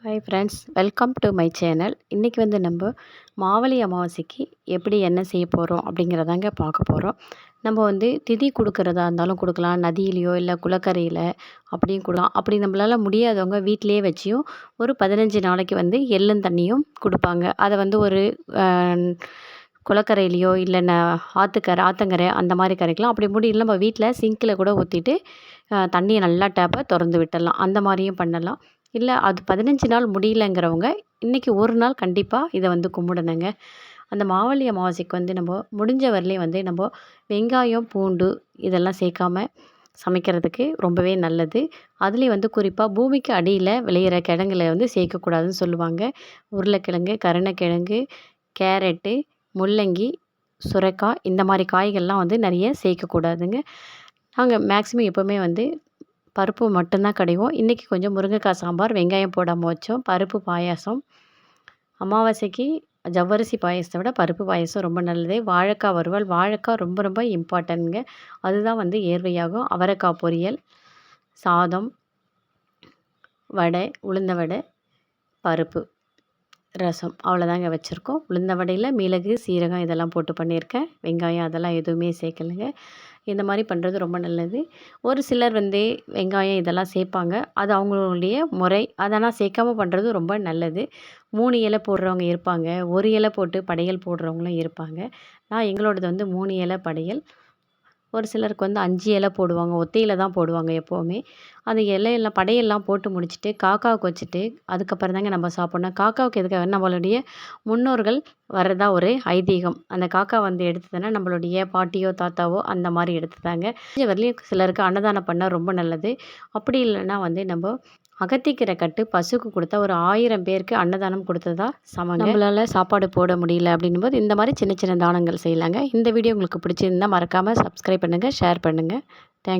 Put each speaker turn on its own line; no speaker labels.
Hi friends, welcome to my channel. இன்றைக்கி வந்து நம்ம மாவலி அமாவாசைக்கு எப்படி என்ன செய்ய போகிறோம் அப்படிங்கிறதாங்க பார்க்க போகிறோம். நம்ம வந்து திதி கொடுக்குறதா இருந்தாலும் கொடுக்கலாம், நதியிலையோ இல்லை குளக்கரையில் அப்படியும் கொடுக்கலாம். அப்படி நம்மளால் முடியாதவங்க வீட்டிலையே வச்சியும் ஒரு 15 நாளைக்கு வந்து எள்ளும் தண்ணியும் கொடுப்பாங்க. அதை வந்து ஒரு குளக்கரையிலையோ இல்லை ஆற்றங்கரை அந்த மாதிரி கரைக்கலாம். அப்படி முடியல நம்ம வீட்டில் சிங்கில் கூட ஊற்றிட்டு தண்ணியை நல்லா டேப்பை திறந்து விட்டுடலாம். அந்த மாதிரியும் பண்ணலாம். இல்லை அது 15 நாள் முடியலங்கிறவங்க இன்றைக்கி ஒரு நாள் கண்டிப்பாக இதை வந்து கும்பிடணுங்க. அந்த மாவலி அமாவாசைக்கு வந்து நம்ம முடிஞ்ச வரலையும் வந்து நம்ம வெங்காயம், பூண்டு இதெல்லாம் சேர்க்காம சமைக்கிறதுக்கு ரொம்பவே நல்லது. அதுலேயும் வந்து குறிப்பாக பூமிக்கு அடியில் விளையிற கிழங்குல வந்து சேர்க்கக்கூடாதுன்னு சொல்லுவாங்க. உருளைக்கிழங்கு, கருணக்கிழங்கு, கேரட்டு, முள்ளங்கி, சுரைக்காய் இந்த மாதிரி காய்கள்லாம் வந்து நிறைய சேர்க்கக்கூடாதுங்க. நாங்கள் மேக்ஸிமம் எப்போவுமே வந்து பருப்பு மட்டும்தான் கடைவோம். இன்றைக்கி கொஞ்சம் முருங்கைக்காய் சாம்பார், வெங்காயம் போடாமல் வச்சோம். பருப்பு பாயாசம், அமாவாசைக்கு ஜவ்வரிசி பாயாசத்தை விட பருப்பு பாயாசம் ரொம்ப நல்லது. வாழைக்காய் வறுவல், வாழைக்காய் ரொம்ப ரொம்ப இம்பார்ட்டன்ட்ங்க. அதுதான் வந்து ஏர்வையாகும். அவரைக்காய் பொரியல், சாதம், வடை, உளுந்த வடை, பருப்பு ரசம் அவ்வளோதாங்க வச்சுருக்கோம். உளுந்த வடையில் மிளகு, சீரகம் இதெல்லாம் போட்டு பண்ணியிருக்கேன். வெங்காயம் அதெல்லாம் எதுவுமே சேர்க்கலைங்க. இந்த மாதிரி பண்ணுறது ரொம்ப நல்லது. ஒரு சிலர் வந்து வெங்காயம் இதெல்லாம் சேர்ப்பாங்க. அது அவங்களுடைய முறை. அதெல்லாம் சேர்க்காம பண்ணுறது ரொம்ப நல்லது. 3 இலை போடுறவங்க இருப்பாங்க, 1 இலை போட்டு படையல் போடுறவங்களும் இருப்பாங்க. எங்களோடது வந்து 3 இலை படையல். ஒரு சிலருக்கு வந்து 5 இலை போடுவாங்க. ஒத்தையில தான் போடுவாங்க எப்போவுமே. அந்த இலையெல்லாம் படையெல்லாம் போட்டு முடிச்சுட்டு காக்காவுக்கு வச்சுட்டு அதுக்கப்புறம் தாங்க நம்ம சாப்பிட்ணும். காக்காவுக்கு எதுக்காக நம்மளுடைய முன்னோர்கள் வர்றதா ஒரு ஐதீகம். அந்த காக்கா வந்து எடுத்ததுன்னா நம்மளுடைய பாட்டியோ தாத்தாவோ அந்த மாதிரி எடுத்துதாங்க. வரலையும் சிலருக்கு அன்னதானம் பண்ணால் ரொம்ப நல்லது. அப்படி இல்லைன்னா வந்து நம்ம அகத்திக்கீரை கட்டு பசுக்கு கொடுத்தா ஒரு 1000 பேருக்கு அன்னதானம் கொடுத்ததா சமங்க. நம்மளால் சாப்பாடு போட முடியல அப்படின்னும்போது இந்த மாதிரி சின்ன சின்ன தானங்கள் செய்யலாங்க. இந்த வீடியோ உங்களுக்கு பிடிச்சிருந்தால் மறக்காமல் சப்ஸ்கிரைப் பண்ணுங்கள், ஷேர் பண்ணுங்கள். தேங்க்யூ.